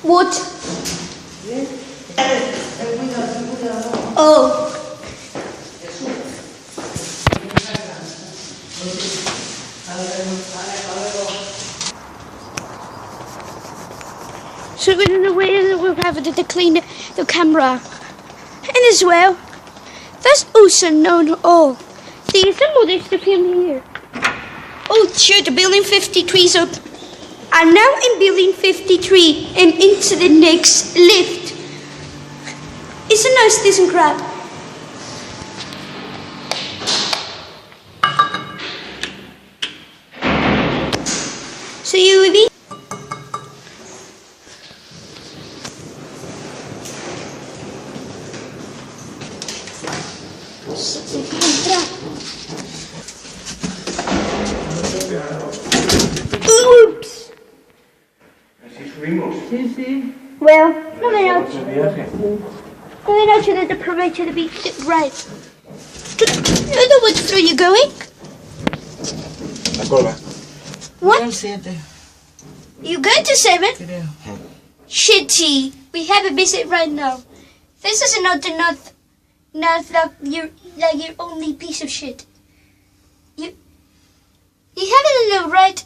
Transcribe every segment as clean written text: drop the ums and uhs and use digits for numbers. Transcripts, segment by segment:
What? Oh. So in a way we'll have to clean the camera. And as well, that's also known all. See, some of this stuff in here. Oh, sure, the building 53 is up. I'm now in building 53 and into the next lift. It's a nice decent crowd. So you with me? Oops. ¿Así subimos? Sí, sí. Well, nothing else. De viaje. Nothing else than the permit to be right. I know which way you're going. La cola. What? El 7, You going to 7? creo. Shitty. We have a visit right now. This is not your only piece of shit. You have a little right.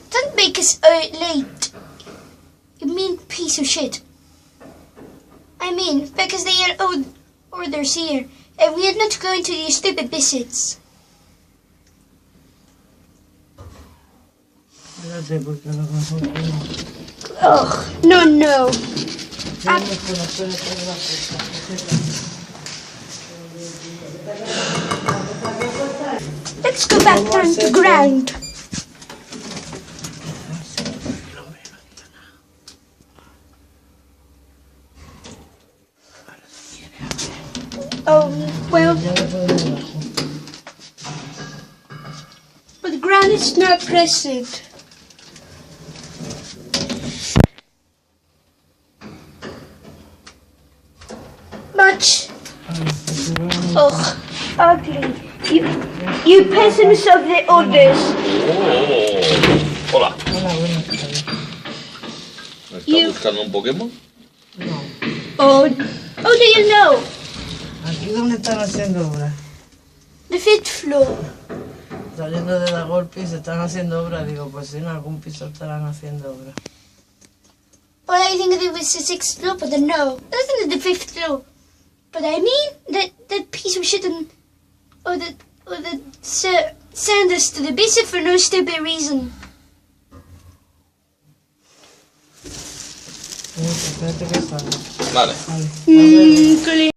Don't make us late. You mean piece of shit. I mean, because they are orders here, and we are not going to your stupid visits. Espérate, porque a lo mejor no. Ugh, no. Let's go back down to ground. Oh, well, but the ground is not present. Much. Ugh, ugly. You peasants of the others. Oh, hola. Hola, buenas tardes. ¿Me está buscando un Pokémon? No. Oh, do you know? Aquí donde están haciendo obras. The fifth floor. Saliendo de la golpe se están haciendo obras. Digo, pues si en algún piso estarán haciendo obras. Well, I think it was the sixth floor, but no. That's not the fifth floor. But I mean, that piece of shit or the send us to the visit for no stupid reason. Espérate que salga. Vale. Vale. Vale.